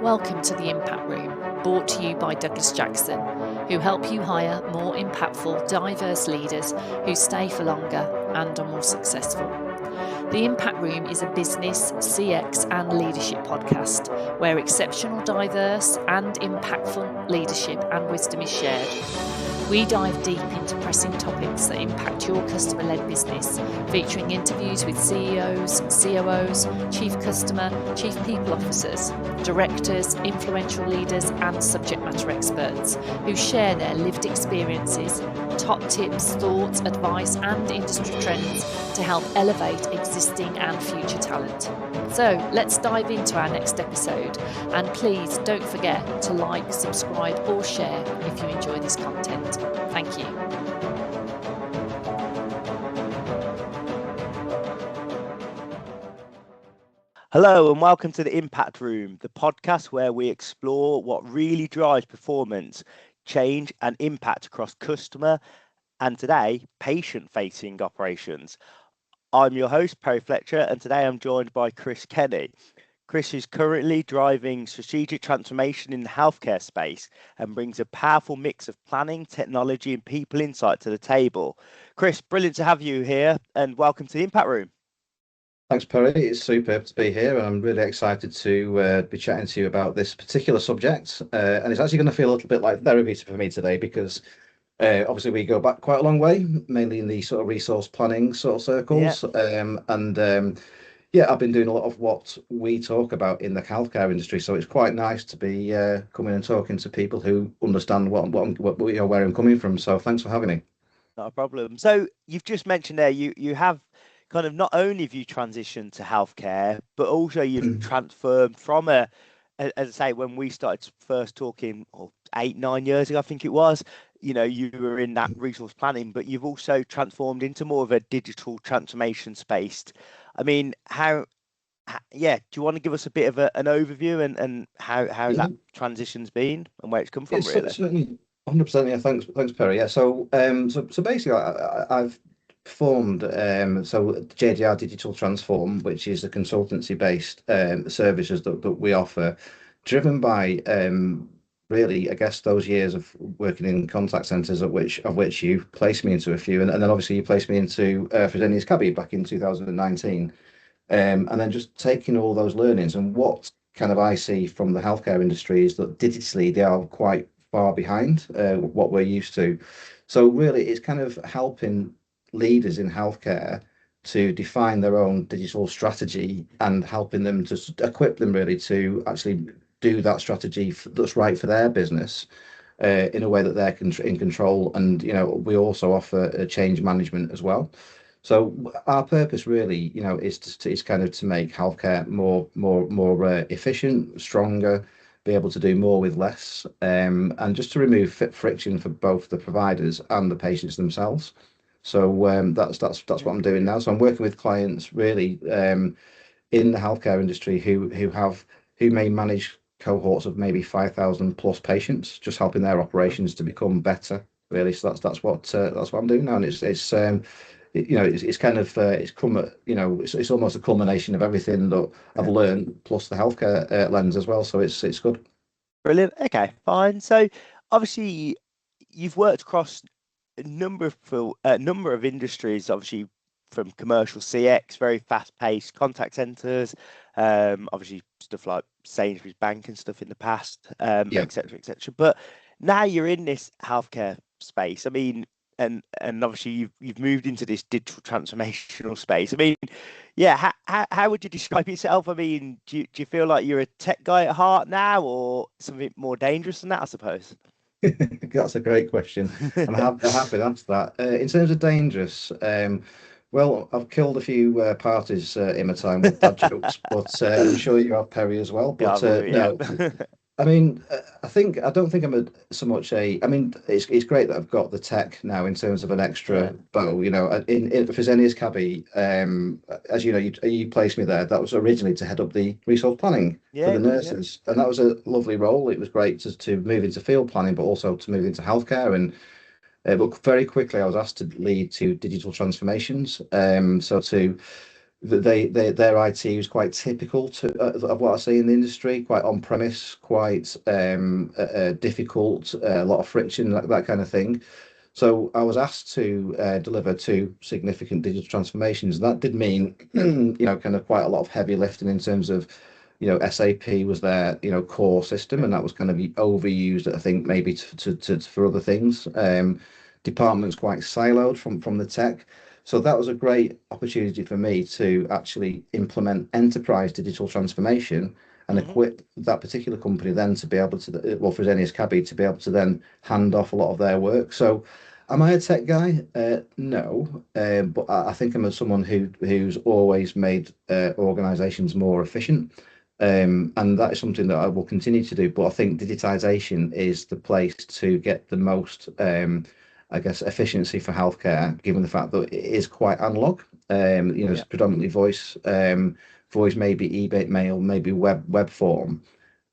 Welcome to the Impact Room, brought to you by Douglas Jackson, who help you hire more impactful, diverse leaders who stay for longer and are more successful. The Impact Room is a business, CX and leadership podcast where exceptional, diverse and impactful leadership and wisdom is shared. We dive deep into pressing topics that impact your customer-led business, featuring interviews with CEOs, COOs, Chief Customer, Chief People Officers, directors, influential leaders and subject matter experts who share their lived experiences, top tips, thoughts, advice and industry trends to help elevate existing and future talent. So let's dive into our next episode, and please don't forget to like, subscribe or share if you enjoy this content. Thank you. Hello and welcome to the Impact Room, the podcast where we explore what really drives performance, change and impact across customer and today patient-facing operations. I'm your host, Perry Fletcher, and today I'm joined by Chris Kenny. Chris is currently driving strategic transformation in the healthcare space and brings a powerful mix of planning, technology and people insight to the table. Chris, brilliant to have you here and welcome to the Impact Room. Thanks, Perry. It's superb to be here, and I'm really excited to be chatting to you about this particular subject. And it's actually going to feel a little bit like therapy for me today because obviously we go back quite a long way, mainly in the sort of resource planning sort of circles. Yeah, I've been doing a lot of what we talk about in the healthcare industry, so it's quite nice to be coming and talking to people who understand where I'm coming from. So thanks for having me. Not a problem. So you've just mentioned there you have kind of not only have you transitioned to healthcare, but also you've transformed from as I say, when we started first talking 8-9 years ago, I think it was, you were in that resource planning, but you've also transformed into more of a digital transformation space. I mean, do you want to give us a bit of an overview and how that transition's been and where it's come from, really? Certainly, 100%. Yeah, thanks, Perry. Yeah, so basically, I've formed JDI Digital Transform, which is a consultancy-based services that we offer, driven by really, I guess, those years of working in contact centres, of which you placed me into a few, and then obviously you placed me into Fresenius Kabi back in 2019, and then just taking all those learnings and what kind of I see from the healthcare industry is that digitally they are quite far behind what we're used to. So really, it's kind of helping leaders in healthcare to define their own digital strategy and helping them to equip them really to actually do that strategy that's right for their business in a way that they're in control. And we also offer a change management as well. So our purpose really is kind of to make healthcare more efficient, stronger, be able to do more with less, and just to remove friction for both the providers and the patients themselves. So that's what I'm doing now. So I'm working with clients really in the healthcare industry who may manage cohorts of maybe 5,000 plus patients, just helping their operations to become better. Really, so that's what I'm doing now, and it's kind of it's almost a culmination of everything that I've learned plus the healthcare lens as well. So it's good. Brilliant. Okay, fine. So obviously you've worked across a number of industries, obviously from commercial CX, very fast-paced contact centers, obviously stuff like Sainsburys Bank and stuff in the past, et cetera, et cetera. But now you're in this healthcare space. I mean, and obviously you've moved into this digital transformational space. I mean, yeah, how would you describe yourself? I mean, do you feel like you're a tech guy at heart now, or something more dangerous than that, I suppose? That's a great question. I'm happy to answer that. In terms of dangerous, well, I've killed a few parties in my time with bad jokes, but I'm sure you have, Perry, as well. But no, I mean, I don't think I'm so much I mean, it's great that I've got the tech now in terms of an extra bow. In Fresenius Kabi, as you know, you placed me there. That was originally to head up the resource planning for the nurses, and that was a lovely role. It was great to move into field planning, but also to move into healthcare. And but very quickly, I was asked to lead to digital transformations. So to their IT is quite typical of what I see in the industry, quite on premise, quite difficult, a lot of friction, that kind of thing. So I was asked to deliver two significant digital transformations. That did mean, kind of quite a lot of heavy lifting in terms of, SAP was their, core system, and that was kind of overused, I think, maybe for other things. Departments quite siloed from the tech. So that was a great opportunity for me to actually implement enterprise digital transformation and equip that particular company then to be able to, well, Fresenius Kabi, to be able to then hand off a lot of their work. So am I a tech guy? No, but I think I'm someone who's always made organizations more efficient. And that is something that I will continue to do. But I think digitization is the place to get the most, I guess, efficiency for healthcare, given the fact that it is quite analog. It's predominantly voice, maybe email, maybe web form.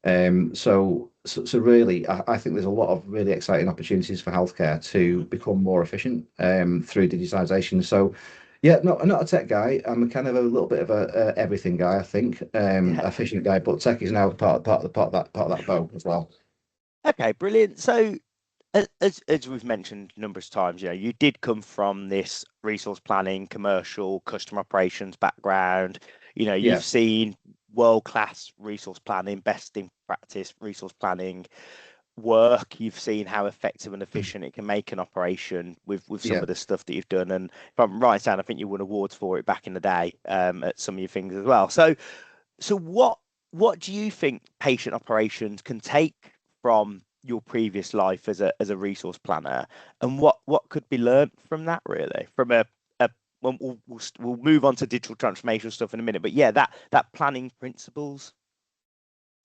So really, I think there's a lot of really exciting opportunities for healthcare to become more efficient through digitization. So, yeah, not a tech guy. I'm a kind of a little bit of a everything guy, I think, efficient guy. But tech is now part of that boat as well. Okay, brilliant. So, as we've mentioned numerous times, you did come from this resource planning, commercial, customer operations background. You've seen world-class resource planning, best in practice resource planning work. You've seen how effective and efficient it can make an operation with some of the stuff that you've done. And if I'm right, Sam, I think you won awards for it back in the day at some of your things as well. So what do you think patient operations can take from your previous life as a resource planner, and what could be learned from that, really, from we'll move on to digital transformation stuff in a minute, but that planning principles.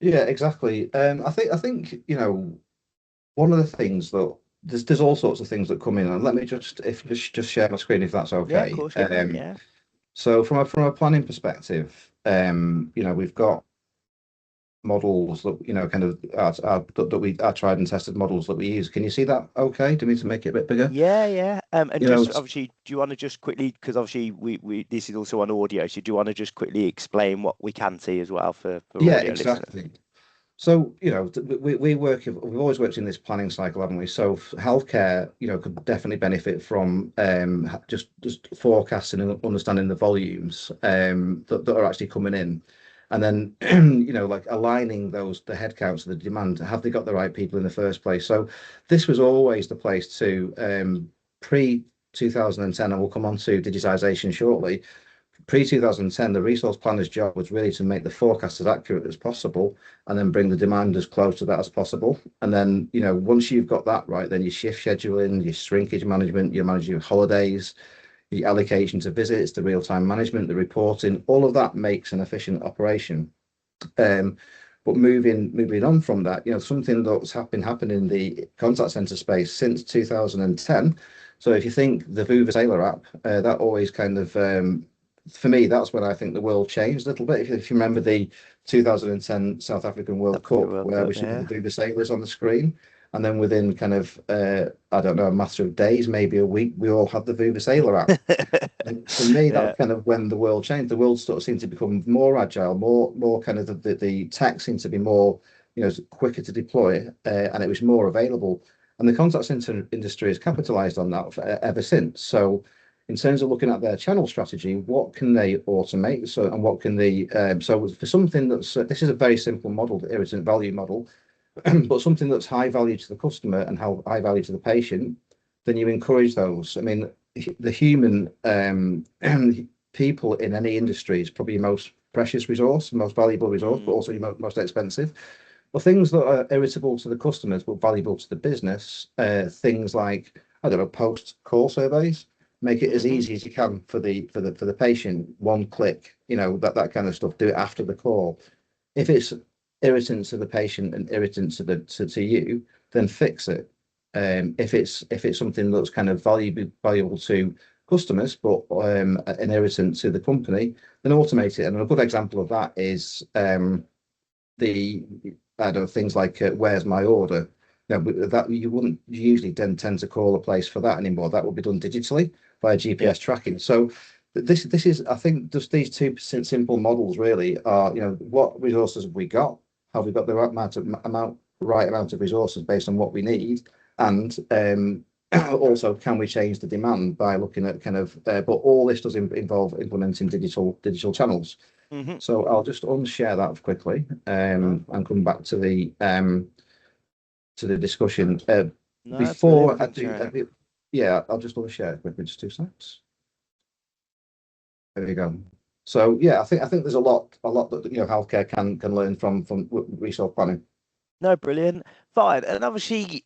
Yeah, exactly. I think one of the things that there's all sorts of things that come in, and let me just share my screen if that's okay. Yeah, of course. Yeah. So from a planning perspective, we've got models that kind of our tried and tested models that we use. Can you see that okay? Do we need to make it a bit bigger? Yeah. And just obviously, do you want to just quickly, because obviously we this is also on audio, so do you want to just quickly explain what we can see as well for audio exactly listeners? So we've always worked in this planning cycle, haven't we? So healthcare could definitely benefit from just forecasting and understanding the volumes that are actually coming in. And then, like aligning the headcounts to the demand. Have they got the right people in the first place? So this was always the place to pre 2010, and we'll come on to digitization shortly. Pre 2010, the resource planner's job was really to make the forecast as accurate as possible, and then bring the demand as close to that as possible. And then, once you've got that right, then your shift scheduling, your shrinkage management, your managing of holidays, the allocation to visits, the real-time management, the reporting, all of that makes an efficient operation. But moving on from that, something that's been happening in the contact center space since 2010. So if you think the Vuvuzela app, that always kind of, for me, that's when I think the world changed a little bit. If you remember the 2010 South African World Cup, where we saw the Vuvuzelas on the screen. And then within kind of, I don't know, a matter of days, maybe a week, we all had the Vuvuzela app. And for me, that's kind of when the world changed. The world sort of seemed to become more agile, more kind of the tech seemed to be more, quicker to deploy, and it was more available. And the contact center industry has capitalized on that ever since. So in terms of looking at their channel strategy, what can they automate? So, and what can they, so for something that's, this is a very simple model, the irritant value model. But something that's high value to the customer and how high value to the patient, then you encourage those. I mean, the human people in any industry is probably your most precious resource, most valuable resource, but also your most expensive. Well, things that are irritable to the customers but valuable to the business, things like, I don't know, post-call surveys, make it as easy as you can for the patient, one click, that kind of stuff. Do it after the call. If it's irritant to the patient and irritant to you, then fix it. If it's something that's kind of valuable to customers but an irritant to the company, then automate it. And a good example of that is things like where's my order. That you wouldn't usually then tend to call a place for that anymore. That will be done digitally via GPS tracking. So this is, I think, just these two simple models really are, what resources have we got? Have we got the right amount of resources based on what we need? And also, can we change the demand by looking at kind of, but all this does involve implementing digital channels. So I'll just unshare that quickly and come back to the discussion. Before I do, yeah, I'll just unshare it quickly, just 2 seconds. There you go. So yeah, I think there's a lot that healthcare can learn from resource planning. No, brilliant, fine, and obviously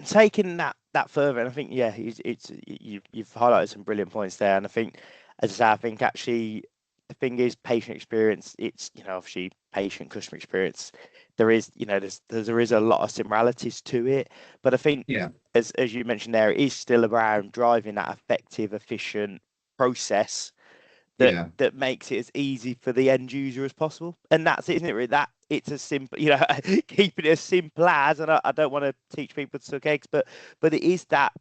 taking that further, and I think you've highlighted some brilliant points there, and I think, as I say, I think actually the thing is patient experience. It's obviously patient customer experience. There is there is a lot of similarities to it, but I think as you mentioned there, it is still around driving that effective, efficient process that makes it as easy for the end user as possible, and that's it, isn't it? Really, that it's as simple, keeping it as simple as. And I don't want to teach people to suck eggs, but it's that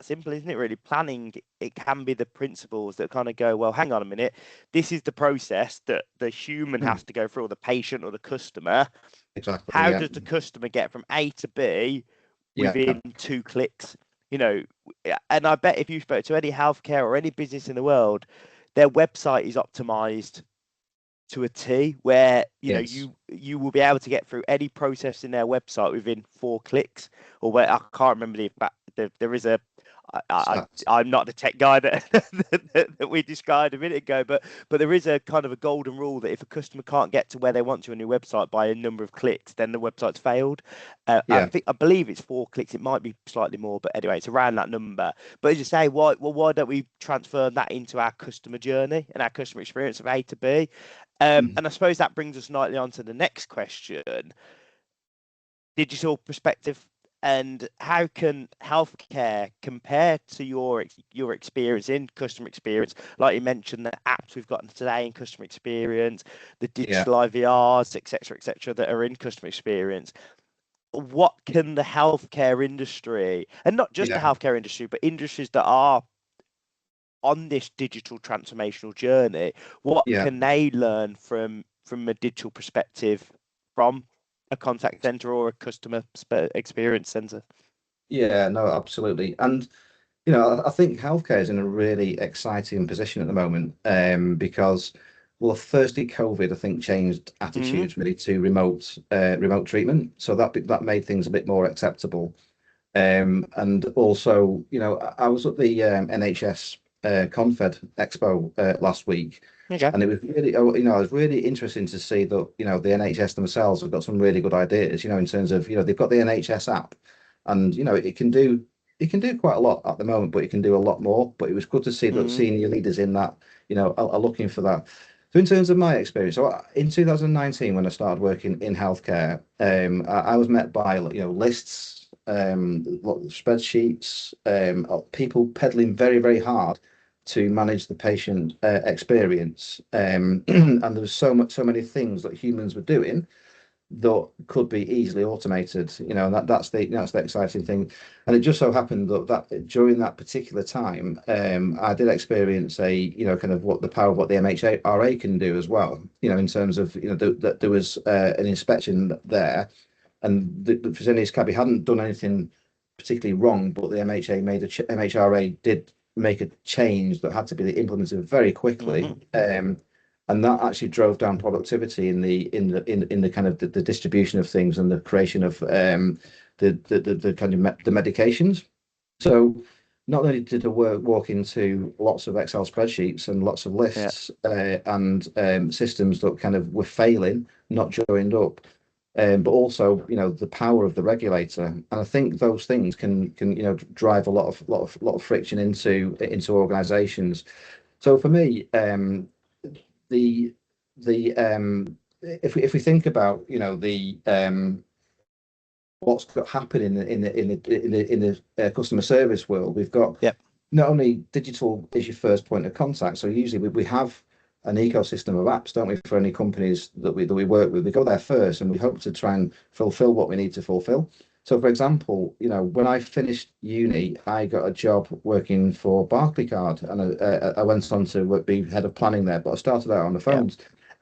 simple, isn't it? Really, planning, it can be the principles that kind of go, well, hang on a minute, this is the process that the human has to go through, or the patient or the customer. Exactly. How does the customer get from A to B within 2 clicks? And I bet if you spoke to any healthcare or any business in the world, their website is optimized to a T, where you will be able to get through any process in their website within 4 clicks. Or where I can't remember there is a. I'm not the tech guy that we described a minute ago, but there is a kind of a golden rule that if a customer can't get to where they want to on your website by a number of clicks, then the website's failed. I believe it's 4 clicks. It might be slightly more, but anyway, it's around that number. But as you say, why don't we transfer that into our customer journey and our customer experience of A to B? And I suppose that brings us nicely on to the next question: digital perspective. And how can healthcare compare to your experience in customer experience? Like you mentioned, the apps we've got today in customer experience, the digital IVRs, etc., that are in customer experience. What can the healthcare industry, and not just the healthcare industry, but industries that are on this digital transformational journey, what can they learn from a digital perspective from a contact center or a customer experience center? Yeah, no, absolutely. And I think healthcare is in a really exciting position at the moment, because, well, firstly, COVID, I think, changed attitudes really to remote treatment, so that made things a bit more acceptable. And also, I was at the NHS Confed Expo last week. And it was really, it was really interesting to see that, the NHS themselves have got some really good ideas, in terms of, they've got the NHS app, and, it can do quite a lot at the moment, but it can do a lot more. But it was good to see that senior leaders in that, are looking for that. So in terms of my experience, so in 2019, when I started working in healthcare, I was met by, lists, spreadsheets, people peddling very, very hard to manage the patient experience, and there was so many things that humans were doing that could be easily automated, and that's the exciting thing. And it just so happened that during that particular time, I did experience kind of what the power of what the MHRA can do as well, in terms of that there was an inspection there, and the Fresenius Kabi hadn't done anything particularly wrong, but the MHRA did make a change that had to be implemented very quickly, and that actually drove down productivity in the kind of the distribution of things and the creation of the kind of the medications. So not only did I walk into lots of Excel spreadsheets and lots of lists and systems that kind of were failing, not joined up, but also the power of the regulator, and I think those things can drive a lot of friction into organisations. So for me, the if we think about the what's happening in the customer service world, we've got not only digital is your first point of contact. So usually we have an ecosystem of apps, don't we, for any companies that we work with. We go there first, and we hope to try and fulfill what we need to fulfill. So, for example, when I finished uni, I got a job working for Barclaycard, and I went on to be head of planning there. But I started out on the Yeah. phones.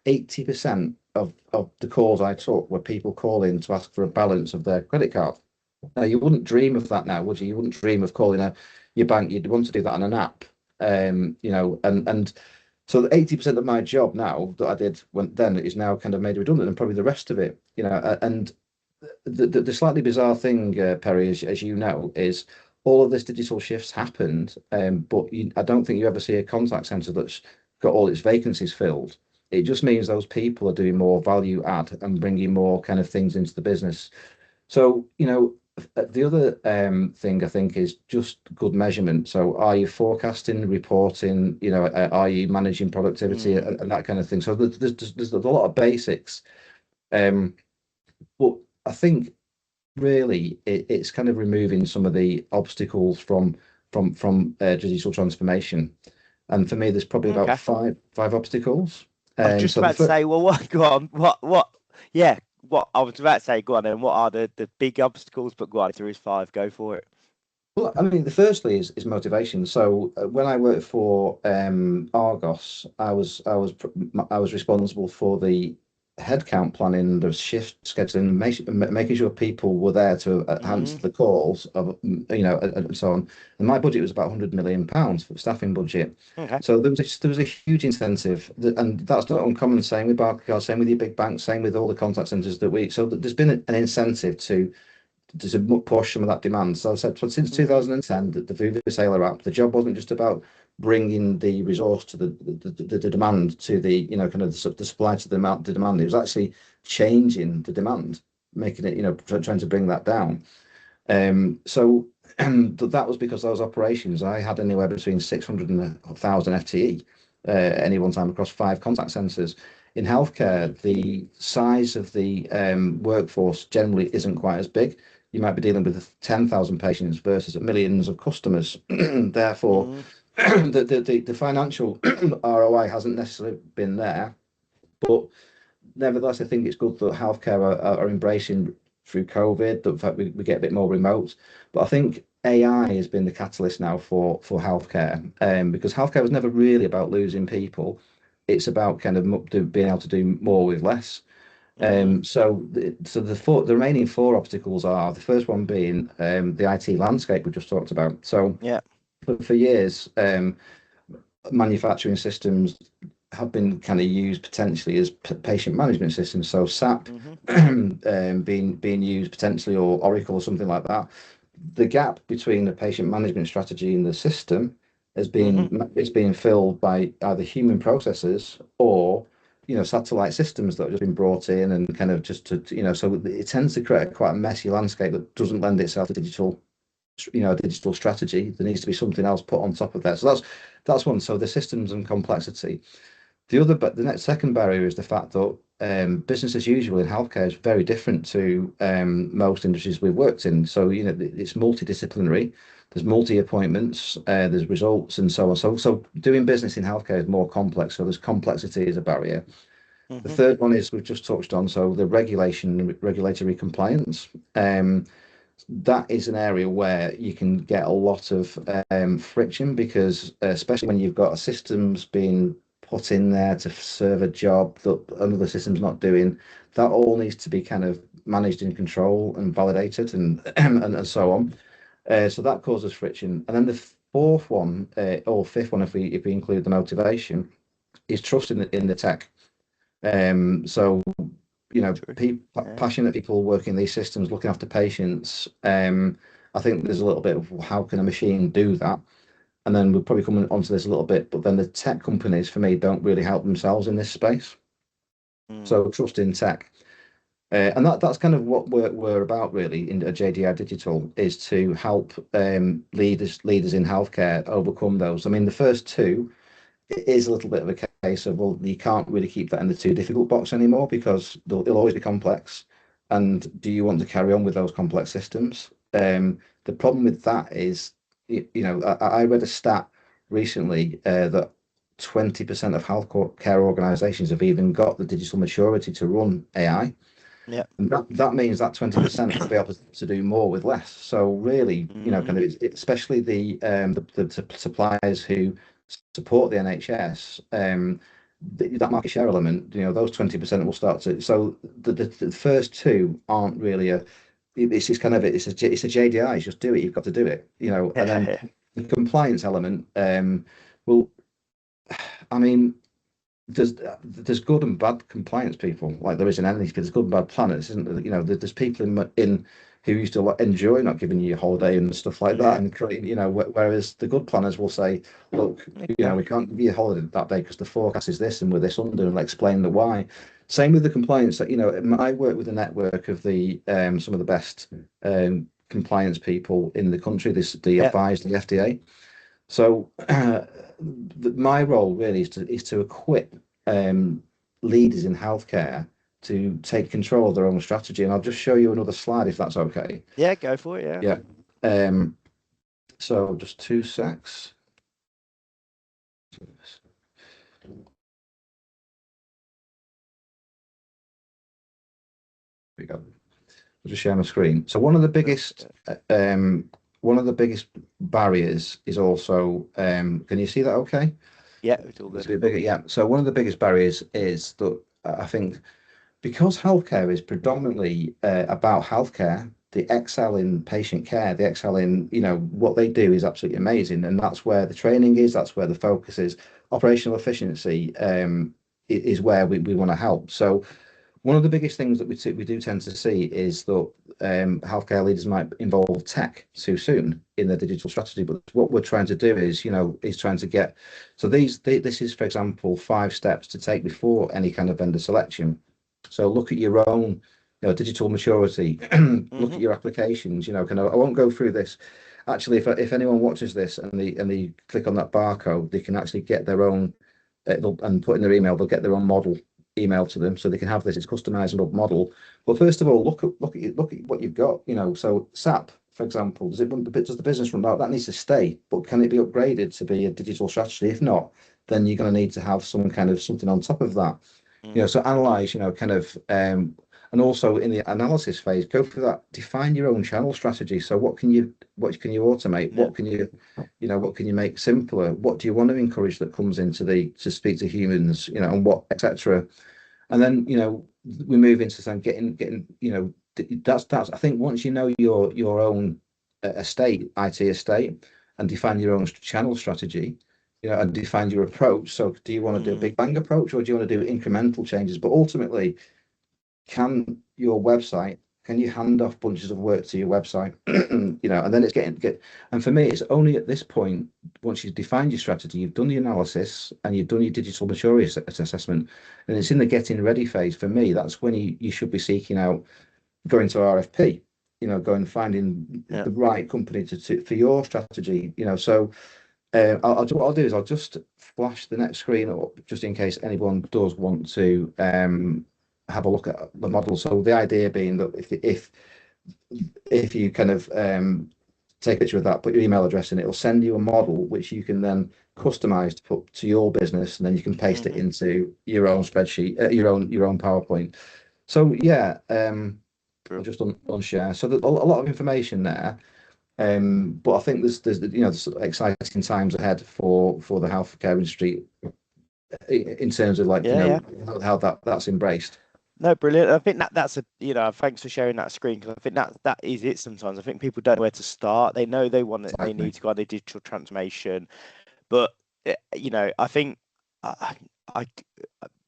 80% of the calls I took were people calling to ask for a balance of their credit card. Now, you wouldn't dream of that now, would you? You wouldn't dream of calling your bank. You'd want to do that on an app, and so the 80% of my job now that I did then is now kind of made redundant, and probably the rest of it, and the slightly bizarre thing, Perry, as you know, is all of this digital shifts happened, but I don't think you ever see a contact center that's got all its vacancies filled. It just means those people are doing more value add and bringing more kind of things into the business. So, the other thing I think is just good measurement. So, are you forecasting, reporting? Are you managing productivity and that kind of thing? So, there's a lot of basics. But I think really it's kind of removing some of the obstacles from digital transformation. And for me, there's probably about Okay. five obstacles. I was just So about to say, well, what? Go on. What? Yeah. What I was about to say, go on. And what are the big obstacles? But go on. If there is five, go for it. Well, I mean, the firstly is motivation. So when I worked for Argos, I was responsible for the headcount planning, the shift scheduling, making sure people were there to answer the calls of and so on. And my budget was about £100 million for the staffing budget. Okay. So there was a huge incentive, and that's not uncommon. Same with Barclaycard, same with your big banks, same with all the contact centres that we. So there's been an incentive to push some of that demand. So I said, since 2010, the Viva Sailor app, the job wasn't just about bringing the resource to the demand to the kind of the supply to the demand. It was actually changing the demand, making it trying to bring that down. So that was because those operations, I had anywhere between 600 and 1,000 FTE at any one time across 5 contact centres. In healthcare, the size of the workforce generally isn't quite as big. You might be dealing with 10,000 patients versus millions of customers. Therefore, the financial ROI hasn't necessarily been there, but nevertheless, I think it's good that healthcare are embracing through COVID, that in fact we get a bit more remote. But I think AI has been the catalyst now for healthcare, because healthcare was never really about losing people. It's about kind of being able to do more with less. So the remaining 4 obstacles are, the first one being the IT landscape we just talked about. So Yeah. for years, manufacturing systems have been kind of used potentially as patient management systems. So SAP being used potentially, or Oracle or something like that. The gap between the patient management strategy and the system has been it's being filled by either human processes or satellite systems that have just been brought in and kind of just to so it tends to create quite a messy landscape that doesn't lend itself to digital strategy. There needs to be something else put on top of that. So that's one. So the systems and complexity. But the next second barrier is the fact that business as usual in healthcare is very different to most industries we've worked in. So it's multidisciplinary. There's multi-appointments. There's results and so on. So doing business in healthcare is more complex. So there's complexity as a barrier. The third one is we've just touched on. So the regulatory compliance. That is an area where you can get a lot of friction, because especially when you've got a systems being put in there to serve a job that another system's not doing, that all needs to be kind of managed and controlled and validated and so on. So that causes friction. And then the fourth one, or fifth one, if we include the motivation, is trust in the tech. So passionate people working these systems, looking after patients. I think there's a little bit of how can a machine do that? And then we'll probably come onto this a little bit, but then the tech companies, for me, don't really help themselves in this space. So trust in tech. And that's kind of what we're about really in JDI Digital, is to help leaders in healthcare overcome those. I mean, the first two, it is a little bit of a case of, well, you can't really keep that in the too difficult box anymore, because they'll always be complex. And do you want to carry on with those complex systems? The problem with that is, I read a stat recently that 20% of healthcare organizations have even got the digital maturity to run AI. Yeah. And that means that 20% will be able to do more with less. So really, you know, kind of especially the suppliers who support the NHS, that market share element, you know, those 20% will start to. So the first two aren't really it's just kind of it's a JDI. It's just do it. You've got to do it, you know. And then the compliance element, well, I mean, there's good and bad compliance people, like there is in anything. There's good and bad planners, isn't there? You know, there's people in who used to enjoy not giving you a holiday and stuff like that, and you know, whereas the good planners will say, look, you know, we can't give you a holiday that day because the forecast is this and we're this under, and they'll explain the why. Same with the compliance. That, you know, I work with a network of the some of the best compliance people in the country. The advised the FDA. So my role really is to equip leaders in healthcare to take control of their own strategy. And I'll just show you another slide if that's okay. Yeah, go for it. Yeah. So just 2 secs. Here we go. I'll just share my screen. So one of the biggest barriers is also can you see that okay? Yeah, it's all good. Yeah. So one of the biggest barriers is that I think because healthcare is predominantly about healthcare, they excel in patient care, they excel in, you know, what they do is absolutely amazing. And that's where the training is, that's where the focus is. Operational efficiency is where we want to help. So one of the biggest things that we do tend to see is that healthcare leaders might involve tech too soon in their digital strategy. But what we're trying to do is, you know, trying to get, so this is, for example, 5 steps to take before any kind of vendor selection. So look at your own, you know, digital maturity, look at your applications, you know, I won't go through this. Actually, if anyone watches this and they click on that barcode, they can actually get their own, and put in their email, they'll get their own model email to them, so they can have this. It's customizable model. But first of all, look at what you've got. You know, so SAP, for example, does the business run that needs to stay, but can it be upgraded to be a digital strategy? If not, then you're going to need to have some kind of something on top of that. You know, so analyze, you know, kind of, and also in the analysis phase, go through that, define your own channel strategy. So what can you automate? What can what can you make simpler? What do you want to encourage that comes into to speak to humans, you know, and what, etc. And then, you know, we move into some getting, you know, that's I think once you know your own estate, IT estate, and define your own channel strategy, you know, and define your approach. So do you want to do a big bang approach, or do you want to do incremental changes? But ultimately, can you hand off bunches of work to your website? You know, and then it's and for me, it's only at this point, once you've defined your strategy, you've done the analysis and you've done your digital maturity assessment, and it's in the getting ready phase. For me, that's when you should be seeking out, going to RFP, you know, going finding the right company for your strategy, you know. So what I'll do is I'll just flash the next screen up just in case anyone does want to have a look at the model. So the idea being that if you kind of take a picture of that, put your email address in, it'll send you a model which you can then customize to put to your business, and then you can paste it into your own spreadsheet, your own PowerPoint. So yeah, I'll just unshare. So there's a lot of information there. But I think there's you know, there's exciting times ahead for the healthcare industry in terms of, like, you know, how that's embraced. No, brilliant. I think that's a, you know, thanks for sharing that screen, because I think that is it sometimes. I think people don't know where to start. They know they need to go on their digital transformation, but you know, I think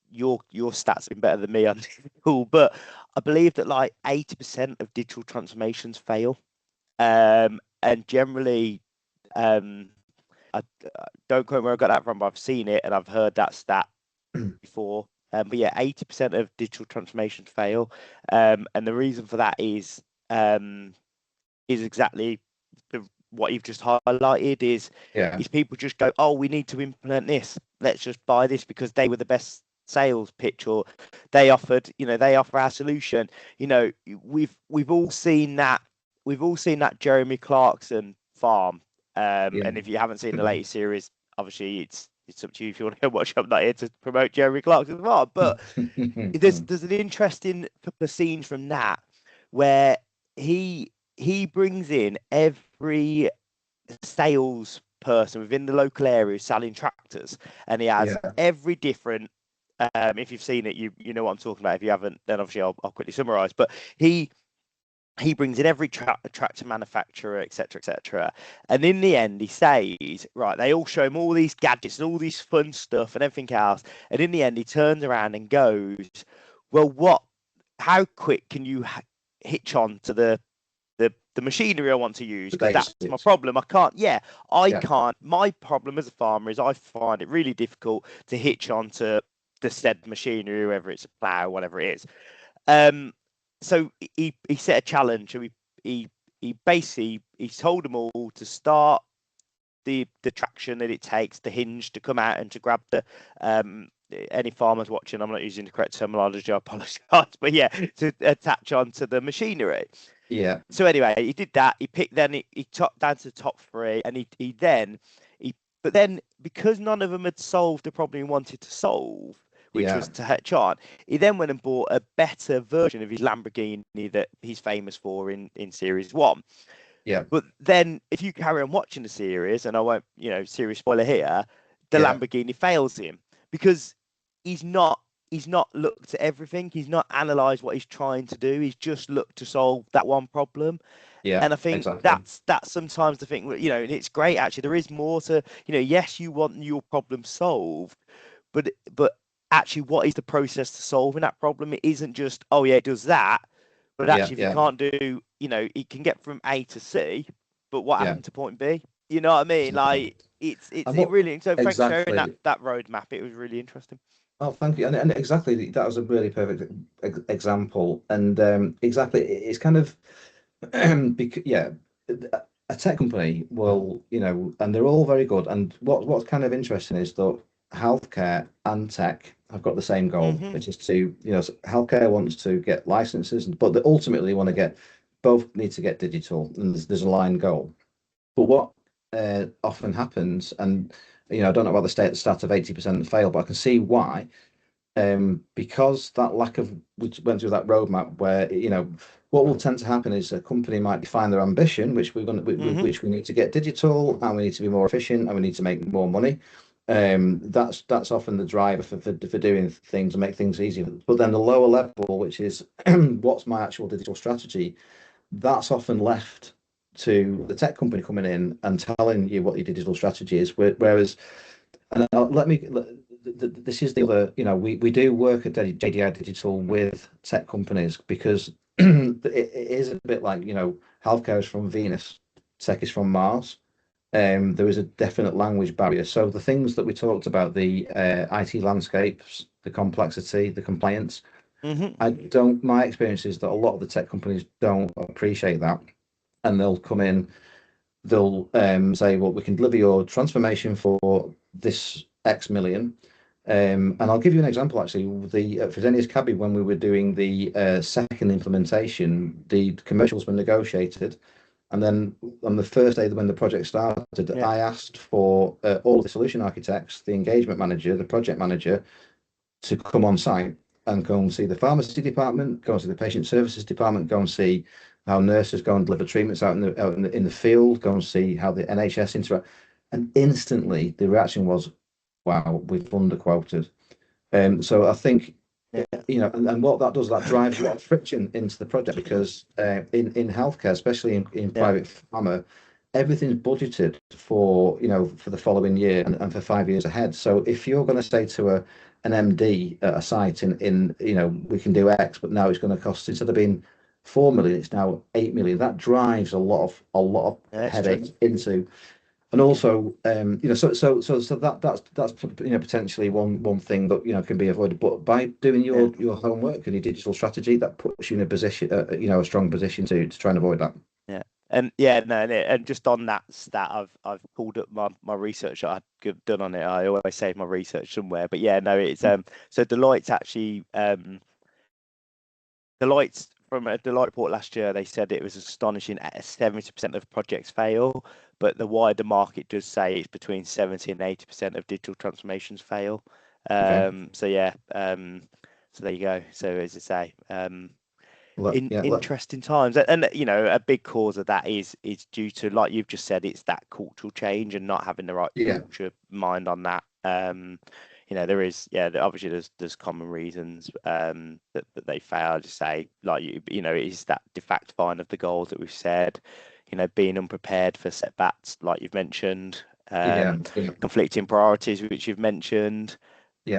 your stats have been better than me on cool, but I believe that like 80% of digital transformations fail. And generally, I don't quote where I got that from, but I've seen it and I've heard that stat before. But yeah, 80% of digital transformations fail, and the reason for that is exactly what you've just highlighted. Is people just go, oh, we need to implement this. Let's just buy this because they were the best sales pitch, or they offer our solution. You know, we've all seen that. We've all seen that Jeremy Clarkson farm. And if you haven't seen the latest series, obviously it's up to you if you want to go watch. I'm not here to promote Jeremy Clarkson's part, but there's an interesting couple of scenes from that where he brings in every sales person within the local area selling tractors, and he has every different. If you've seen it, you know what I'm talking about. If you haven't, then obviously I'll quickly summarize. But he brings in every tractor manufacturer, etc., and in the end, he says, right, they all show him all these gadgets and all this fun stuff and everything else, and in the end, he turns around and goes, well, how quick can you hitch on to the machinery I want to use? Because that's my problem. I can't. I can't. My problem as a farmer is I find it really difficult to hitch on to the said machinery, whether it's a plough, whatever it is. So he set a challenge. So he basically told them all to start the traction that it takes, the hinge to come out and to grab the any farmers watching, I'm not using the correct terminology, I apologise, but to attach onto the machinery. Yeah. So anyway, he did that. He picked, then he topped down to the top three, and but then because none of them had solved the problem he wanted to solve, which was to hitch on, he then went and bought a better version of his Lamborghini that he's famous for in Series 1. Yeah. But then if you carry on watching the series, and I won't, serious spoiler here, the Lamborghini fails him because he's not looked at everything. He's not analysed what he's trying to do. He's just looked to solve that one problem. Yeah. And I think that's sometimes the thing, and it's great actually. There is more to, yes, you want your problem solved, but actually, what is the process to solving that problem? It isn't just, it does that. But actually, if you can't do, it can get from A to C, but what happened to point B? You know what I mean? Like, it's really, so thanks for sharing that roadmap. It was really interesting. Oh, thank you. And exactly, that was a really perfect example. And exactly, it's kind of, because, a tech company will, and they're all very good. And what's kind of interesting is that healthcare and tech have got the same goal, which is to, healthcare wants to get licenses, but they ultimately want to get, both need to get digital, and there's a line goal. But what often happens, and I don't know about the stat of 80% fail, but I can see why. Because that lack of, we went through that roadmap where, what will tend to happen is a company might define their ambition, which which we need to get digital, and we need to be more efficient, and we need to make more money. That's often the driver for doing things and make things easier. But then the lower level, which is what's my actual digital strategy, that's often left to the tech company coming in and telling you what your digital strategy is. Whereas, and this is the other, we do work at JDI Digital with tech companies because it is a bit like, healthcare is from Venus, tech is from Mars. There is a definite language barrier. So the things that we talked about, the IT landscapes, the complexity, the compliance, my experience is that a lot of the tech companies don't appreciate that. And they'll come in, they'll say, well, we can deliver your transformation for this X million. And I'll give you an example, actually. The Fresenius Kabi, when we were doing the second implementation, the commercials were negotiated. And then on the first day when the project started, I asked for all the solution architects, the engagement manager, the project manager, to come on site and go and see the pharmacy department, go and see the patient services department, go and see how nurses go and deliver treatments out in the field, go and see how the NHS interact. And instantly the reaction was, wow, we've underquoted. So I think, and what that does, that drives a lot of friction into the project, because in healthcare, especially in private pharma, everything's budgeted for, for the following year and for 5 years ahead. So if you're going to say to an MD at a site in we can do X, but now it's going to cost, instead of being 4 million, it's now 8 million. That drives a lot of headaches into. And also, so that's potentially one thing that can be avoided. But by doing your homework and your digital strategy, that puts you in a position, a strong position to try and avoid that. Yeah, and just on that stat, I've pulled up my research that I've done on it. I always save my research somewhere, but it's so Deloitte's actually Deloitte's from a Deloitte report last year, they said it was astonishing at 70% of projects fail, but the wider market does say it's between 70 and 80% of digital transformations fail. Okay. So yeah, so there you go. So as I say, interesting times, and you know, a big cause of that is due to, like you've just said, it's that cultural change and not having the right culture mind on that. You know, there is, obviously there's common reasons that they fail. To say, like, you know, it's that de facto find of the goals that we've said, you know, being unprepared for setbacks, like you've mentioned, conflicting priorities, which you've mentioned,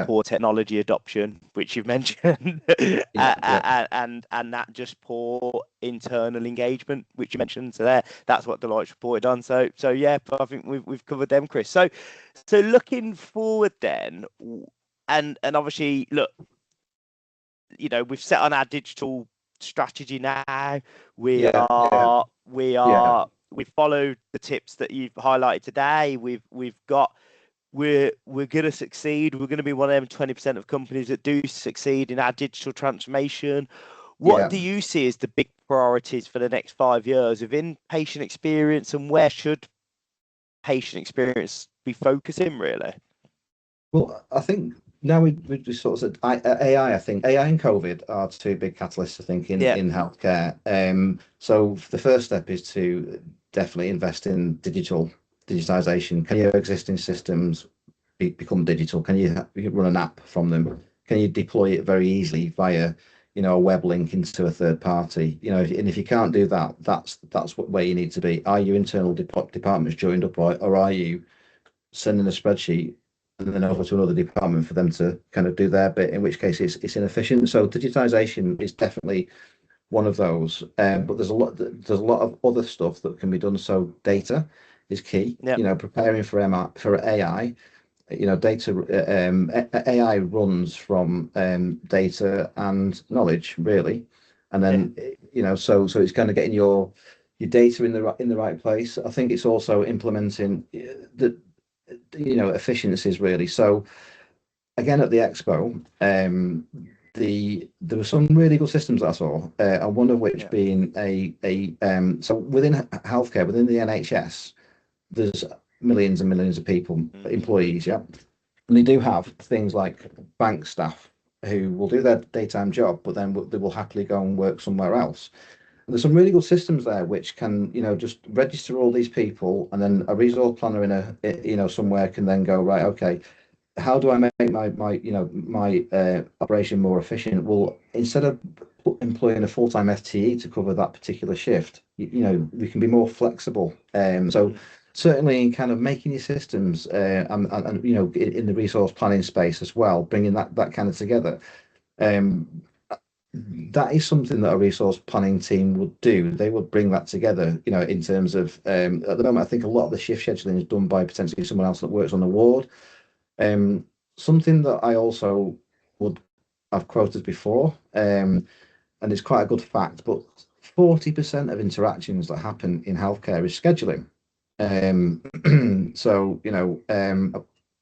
poor technology adoption, which you've mentioned, and that just poor internal engagement, which you mentioned. So that's what Deloitte's reported on. So yeah, I think we've covered them, Chris. So looking forward then, and obviously, look, you know, we've set on our digital strategy now. We followed the tips that you've highlighted today. We're going to succeed. We're going to be one of them 20% of companies that do succeed in our digital transformation. What do you see as the big priorities for the next 5 years within patient experience, and where should patient experience be focusing, really? Well, I think now we sort of said AI. I think AI and COVID are two big catalysts, I think, in healthcare. So the first step is to definitely invest in digitization. Can your existing systems become digital? Can you run an app from them? Can you deploy it very easily via, you know, a web link into a third party? You know, and if you can't do that, that's where you need to be. Are your internal departments joined up, or are you sending a spreadsheet and then over to another department for them to kind of do their bit, in which case it's inefficient. So digitization is definitely one of those, but there's a lot of other stuff that can be done. So data is key. You know, preparing for AI. You know, AI runs from data and knowledge, really, and then you know, so it's kind of getting your data in the right place. I think it's also implementing the, you know, efficiencies, really. So again, at the expo, there were some really good systems that I saw, and one of which being so within healthcare, within the NHS, there's millions and millions of people, employees, and they do have things like bank staff who will do their daytime job, but then they will happily go and work somewhere else. And there's some really good systems there which can, you know, just register all these people, and then a resource planner you know, somewhere can then go, right, okay, how do I make my operation more efficient? Well, instead of employing a full-time FTE to cover that particular shift, you know, we can be more flexible. So certainly in kind of making your systems and you know, in the resource planning space as well, bringing that kind of together. That is something that a resource planning team would do. They would bring that together, you know, in terms of at the moment, I think a lot of the shift scheduling is done by potentially someone else that works on the ward. Something that I also I've quoted before, and it's quite a good fact, but 40% of interactions that happen in healthcare is scheduling. So, you know,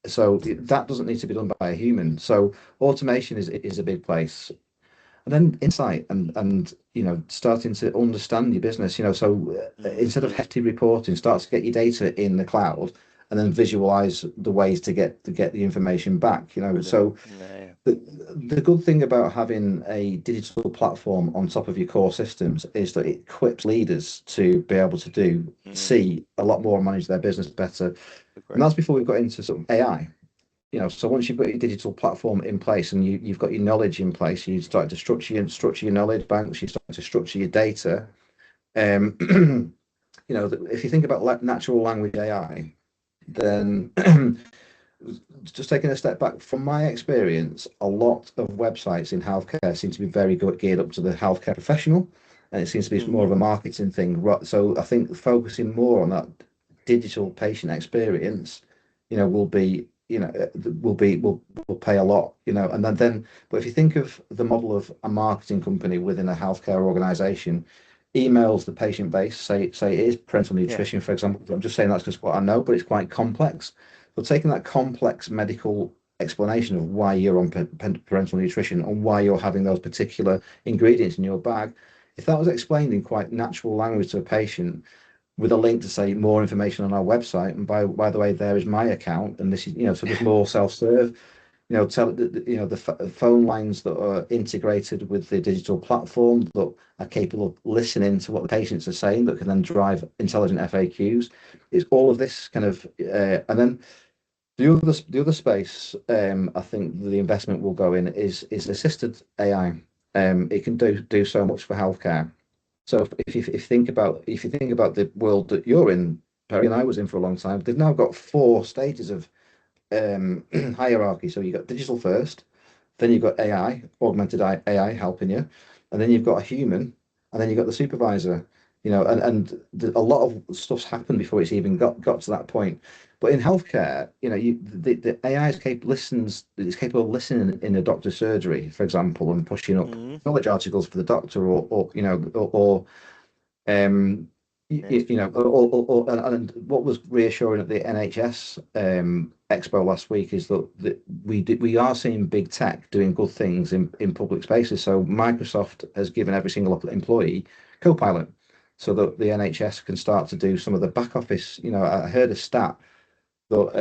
so that doesn't need to be done by a human. So automation is a big place. And then insight and you know, starting to understand your business, you know, so instead of hefty reporting, start to get your data in the cloud and then visualize the ways to get the information back, you know. So the good thing about having a digital platform on top of your core systems is that it equips leaders to be able to see a lot more and manage their business better. And that's before we've got into sort of AI. You know, so once you've got your digital platform in place and you've got your knowledge in place, you start to structure your knowledge banks, you start to structure your data. You know, if you think about natural language AI, then just taking a step back, from my experience, a lot of websites in healthcare seem to be very good geared up to the healthcare professional, and it seems to be more of a marketing thing. So I think focusing more on that digital patient experience, you know, will be, you know, will pay a lot, you know. And then but if you think of the model of a marketing company within a healthcare organization, emails the patient base, say it is parental nutrition, for example. I'm just saying that's just what I know, but it's quite complex. But taking that complex medical explanation of why you're on parental nutrition and why you're having those particular ingredients in your bag, if that was explained in quite natural language to a patient, with a link to say more information on our website, and by the way, there is my account, and this is, so there's more self-serve. The phone lines that are integrated with the digital platform that are capable of listening to what the patients are saying, that can then drive intelligent FAQs. It's all of this kind of, and then the other space, I think the investment will go in is assisted AI. It can do so much for healthcare. So if you think about the world that you're in, Perry, and I was in for a long time, they've now got 4 stages of hierarchy. So you've got digital first, then you've got AI, augmented AI helping you, and then you've got a human, and then you've got the supervisor. A lot of stuff's happened before it's even got to that point. But in healthcare, the AI is capable of listening in a doctor's surgery, for example, and pushing up knowledge articles for the doctor, or and what was reassuring at the NHS Expo last week is that we are seeing big tech doing good things in public spaces. So Microsoft has given every single employee Copilot, so that the NHS can start to do some of the back office. I heard a stat that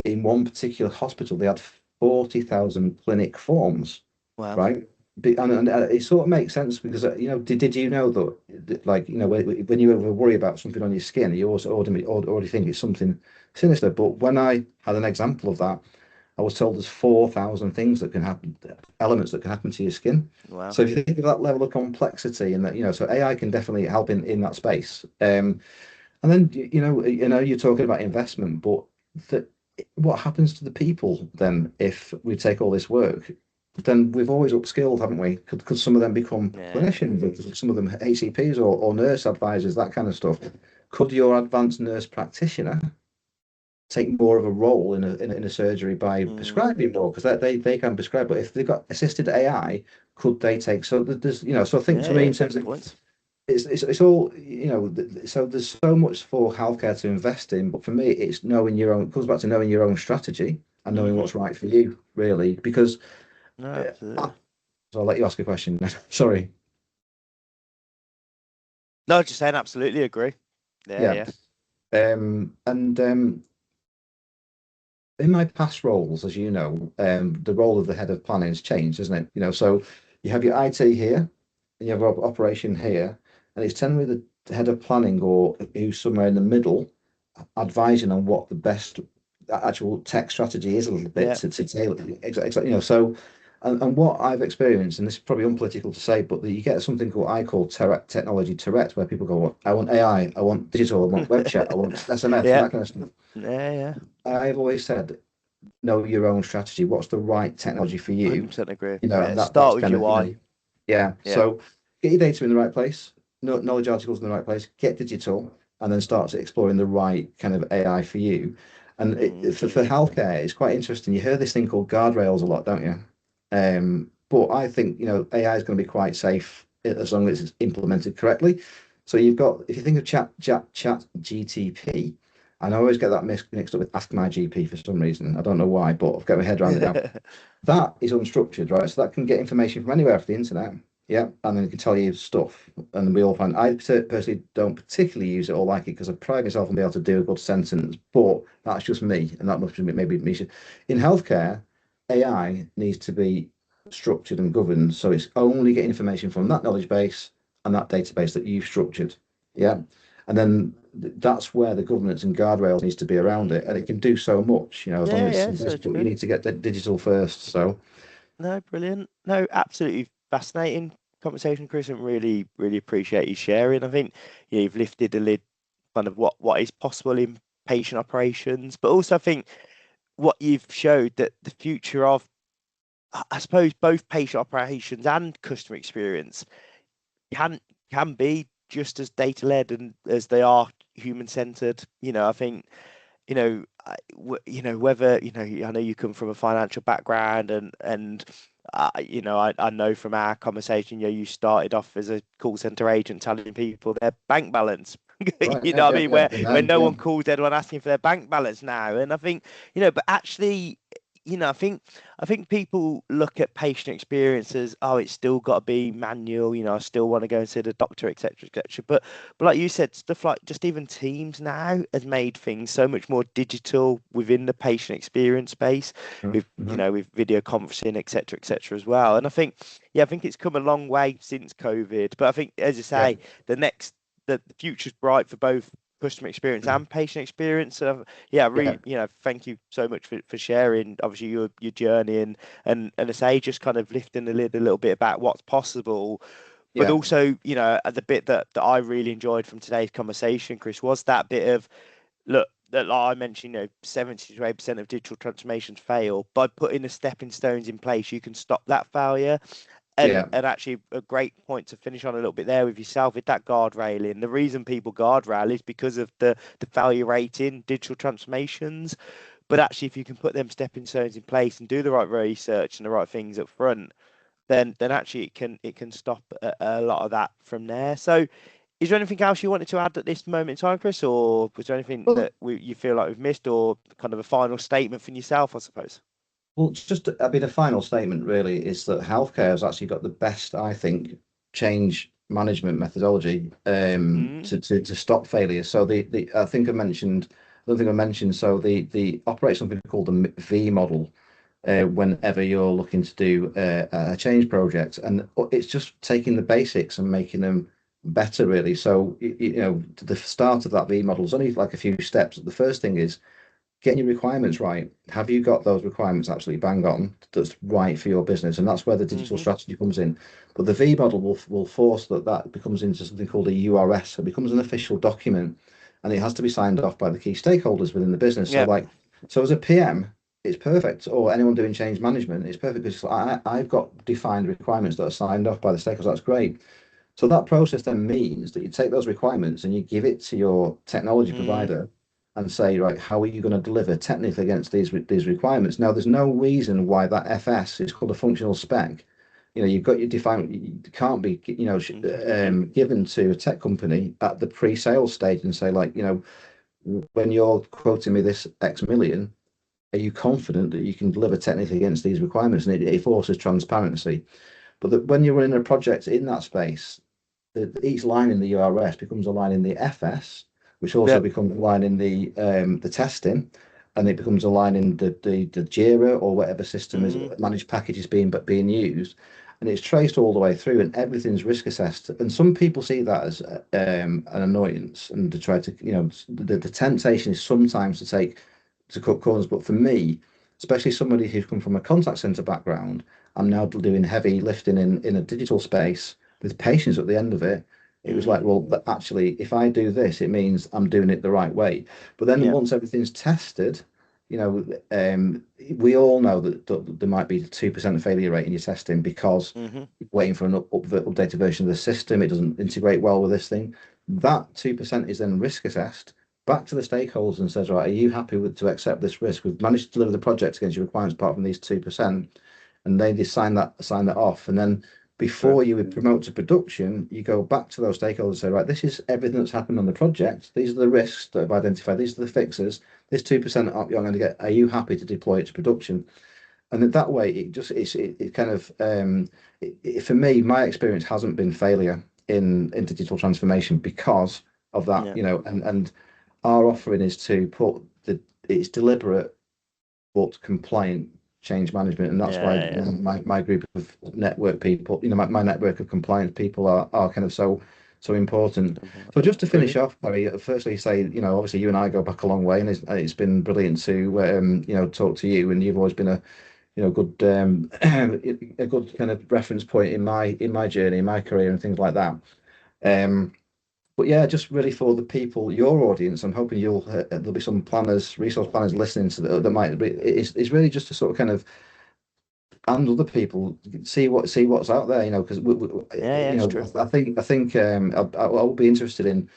in one particular hospital they had 40,000 clinic forms. Wow. Right? And it sort of makes sense because did you know that, like, when you ever worry about something on your skin, you also already think it's something sinister. But when I had an example of that, I was told there's 4,000 things that can happen, elements that can happen to your skin. Wow. So if you think of that level of complexity, and that, so AI can definitely help in that space. And then you're talking about investment, but what happens to the people then if we take all this work? Then we've always upskilled, haven't we? Could some of them become clinicians? Some of them HCPs or nurse advisors, that kind of stuff. Could your advanced nurse practitioner take more of a role in a surgery by prescribing more? Because they can prescribe, but if they've got assisted AI, could they take? So there's, so I think for me, in terms of it's all, so there's so much for healthcare to invest in, but for me, it's knowing your own. It comes back to knowing your own strategy and knowing what's right for you, really. Because so I'll let you ask a question. Sorry. No, just saying, absolutely agree. Yeah. In my past roles, as you know, the role of the head of planning has changed, hasn't it? So you have your IT here, and you have operation here, and it's generally the head of planning or who's somewhere in the middle, advising on what the best actual tech strategy is a little bit to tailor. Exactly. So. And what I've experienced, and this is probably unpolitical to say, but you get something I call technology Tourette, where people go, well, I want AI, I want digital, I want web chat, I want SMS, and that kind of stuff. Yeah. I've always said, know your own strategy. What's the right technology for you? 100% agree. And start with UI. So get your data in the right place, knowledge articles in the right place, get digital, and then start exploring the right kind of AI for you. And for healthcare, it's quite interesting. You hear this thing called guardrails a lot, don't you? But I think AI is going to be quite safe as long as it's implemented correctly. So you've got, if you think of chat GTP, and I always get that mixed up with Ask My GP for some reason. I don't know why, but I've got my head around it now. That is unstructured, right? So that can get information from anywhere off the internet. Yeah, and then it can tell you stuff. And we all find, I personally don't particularly use it or like it because I pride myself on being able to do a good sentence, but that's just me, and that must be maybe me. In healthcare, AI needs to be structured and governed, so it's only getting information from that knowledge base and that database that you've structured. Yeah, and then that's where the governance and guardrails needs to be around it, and it can do so much. As long as it's you need to get the digital first. So no, brilliant. No, absolutely fascinating conversation, Chris, and really, really appreciate you sharing. I think you've lifted the lid, kind of what is possible in patient operations, but also I think what you've showed that the future of, I suppose, both patient operations and customer experience can be just as data led and as they are human centered. I think whether I know you come from a financial background, and I know from our conversation, you started off as a call center agent telling people their bank balance. Right, what I mean, where no one calls anyone asking for their bank balance now. And I think but actually I think people look at patient experience as, oh, it's still got to be manual. I still want to go and see the doctor, etc., etc. But like you said, stuff like just even Teams now has made things so much more digital within the patient experience space with Mhm. with video conferencing, etc., as well. And I think it's come a long way since COVID. But I think, as you Yeah. say, the future's bright for both customer experience Mhm. and patient experience. So yeah, Yeah. really, thank you so much for sharing, obviously, your journey and I say, just kind of lifting the lid a little bit about what's possible. But Yeah. also, the bit that I really enjoyed from today's conversation, Chris, was that bit of, look, that like I mentioned, 70 to 80% of digital transformations fail. By putting the stepping stones in place, you can stop that failure. Yeah. And actually, a great point to finish on a little bit there with yourself with that guardrailing. The reason people guardrail is because of the failure rate in digital transformations. But actually, if you can put them stepping stones in place and do the right research and the right things up front, then actually it can stop a lot of that from there. So, is there anything else you wanted to add at this moment in time, Chris, or was there anything Well, that you feel like we've missed, or kind of a final statement from yourself, I suppose? Well, just I mean, a final statement really is that healthcare has actually got the best, I think, change management methodology Mm, to stop failure. So the I think I mentioned, I don't think I mentioned. So the operate something called the V model. Whenever you're looking to do a change project, and it's just taking the basics and making them better, really. So the start of that V model is only like a few steps. The first thing is getting your requirements right. Have you got those requirements absolutely bang on that's right for your business? And that's where the digital hmm strategy comes in. But the V model will force that becomes into something called a URS. So it becomes an official document and it has to be signed off by the key stakeholders within the business. So Yeah. like, so as a PM, it's perfect, or anyone doing change management, it's perfect because I've got defined requirements that are signed off by the stakeholders. That's great. So that process then means that you take those requirements and you give it to your technology Mm, provider and say, right, how are you going to deliver technically against these requirements? Now, there's no reason why that FS is called a functional spec. You've got your defined, it can't be, hmm given to a tech company at the pre-sales stage and say, like, when you're quoting me this X million, are you confident that you can deliver technically against these requirements? And it forces transparency. But that when you're running a project in that space, each line in the URS becomes a line in the FS, which also Yeah. becomes a line in the testing, and it becomes a line in the Jira or whatever system is Mm, managed package is being used, and it's traced all the way through, and everything's risk assessed. And some people see that as an annoyance, and to try to the temptation is sometimes to cut corners. But for me, especially somebody who's come from a contact center background, I'm now doing heavy lifting in a digital space with patience at the end of it. It was mm, like, well, but actually, if I do this, it means I'm doing it the right way. But then yeah. once everything's tested, you know, um, we all know that there might be a 2% failure rate in your testing because hmm you're waiting for an updated version of the system. It doesn't integrate well with this thing. That 2% is then risk assessed back to the stakeholders and says, right, are you happy to accept this risk? We've managed to deliver the project against your requirements apart from these 2%. And they just sign that off. And then True. before you would promote to production, you go back to those stakeholders and say, right, this is everything that's happened on the project. These are the risks that I've identified. These are the fixes. This 2% up you're going to get. Are you happy to deploy it to production? And in that way, it kind of for me, my experience hasn't been failure in digital transformation because of that, Yeah. and our offering is to put it's deliberate but compliant change management. And that's why Yeah. my group of network people, my network of compliance people are kind of so important. Yeah. So just to finish Brilliant. off, Barry, firstly say, obviously you and I go back a long way, and it's been brilliant to talk to you, and you've always been a good a good kind of reference point in my journey, in my career, and things like that. Um, but yeah, just really for the people, your audience, I'm hoping there'll be some planners, resource planners listening to that might be. It's really just to sort of kind of and other people see what's out there, because Yeah, yeah, it's true. I think I will be interested in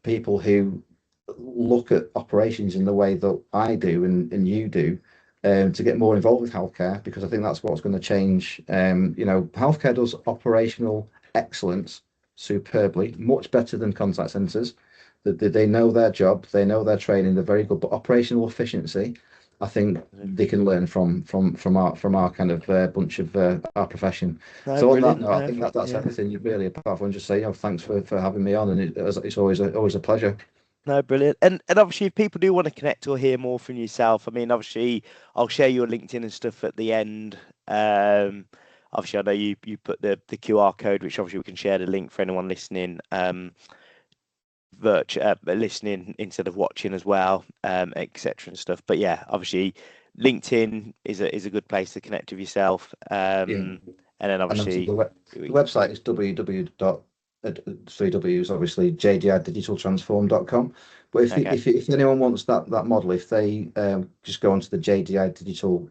people who look at operations in the way that I do and you do, to get more involved with healthcare, because I think that's what's going to change. Healthcare does operational excellence superbly, much better than contact centers. That they know their job, they know their training, they're very good, but operational efficiency, I think they can learn from our kind of bunch of our profession. No, So on that brilliant. note, I No, think that's yeah. everything. You really apart from just say, thanks for having me on, and it's always a pleasure. No, brilliant. And obviously, if people do want to connect or hear more from yourself, I mean, obviously, I'll share your LinkedIn and stuff at the end. Obviously, I know you put the QR code, which obviously we can share the link for anyone listening, listening instead of watching as well, etc. and stuff. But yeah, obviously, LinkedIn is a good place to connect with yourself. Yeah. And then And obviously obviously, the website is three W's, obviously JDIdigitaltransform.com. But okay, if anyone wants that model, if they just go onto the JDI Digital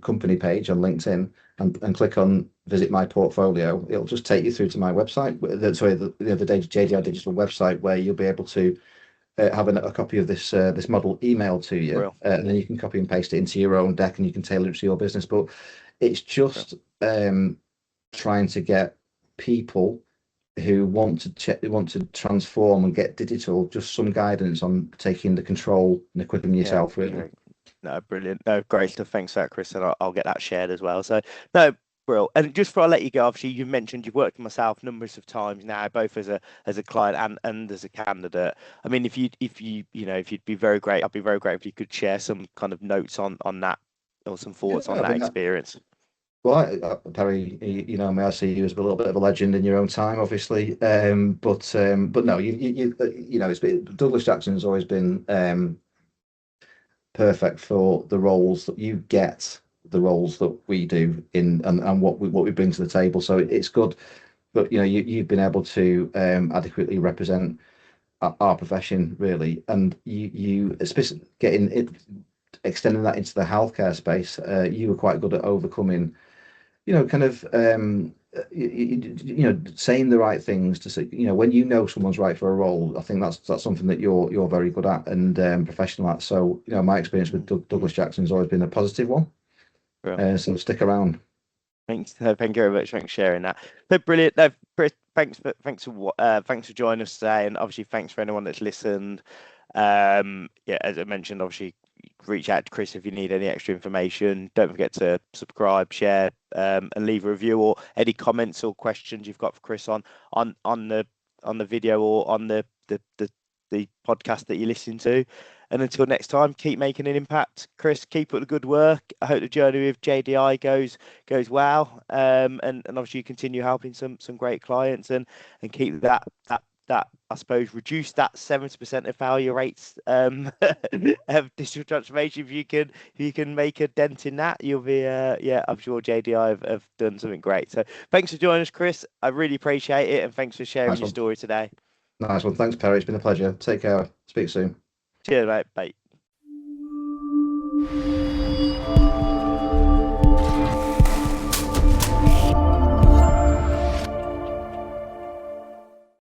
company page on LinkedIn and click on visit my portfolio, it'll just take you through to my website. Sorry, the JDI Digital website, where you'll be able to have a copy of this model emailed to you, real, and then you can copy and paste it into your own deck, and you can tailor it to your business. But it's real. just trying to get people who want to transform and get digital, just some guidance on taking the control and equipping Yeah, yourself, really. great. No, brilliant. No, great stuff. Thanks for that, Chris, and I'll get that shared as well. So, no, brilliant. And just before I let you go, obviously you mentioned you've worked with myself numerous of times now, both as a client and as a candidate. I mean, if you'd be very great, I'd be very great if you could share some kind of notes on that or some Yeah, thoughts on I that mean, experience. well, Perry, may I see you as a little bit of a legend in your own time, obviously. But no, it's been Douglas Jackson has always been perfect for the roles that you get, the roles that we do and what we bring to the table. So it's good. But you've been able to adequately represent our profession, really, and especially getting it, extending that into the healthcare space. You were quite good at overcoming, kind of saying the right things to say, when someone's right for a role. I think that's something that you're very good at and professional at. So my experience with Douglas Jackson's always been a positive one. Real. So stick around. Thanks. No, thank you very much. Thanks for sharing that. So brilliant. No, Chris, thanks for joining us today, and obviously thanks for anyone that's listened. Yeah, as I mentioned, obviously reach out to Chris if you need any extra information. Don't forget to subscribe, share, and leave a review or any comments or questions you've got for Chris on the video or on the podcast that you listen to. And until next time, keep making an impact. Chris, keep up the good work. I hope the journey with JDI goes well. And obviously you continue helping some great clients and keep that I suppose reduce that 70% of failure rates of digital transformation. If you can make a dent in that, you'll be I'm sure JDI have done something great. So thanks for joining us, Chris. I really appreciate it, and thanks for sharing Nice your one. story today. Nice one. Thanks, Perry. It's been a pleasure. Take care. Speak soon. Cheers, mate. Bye.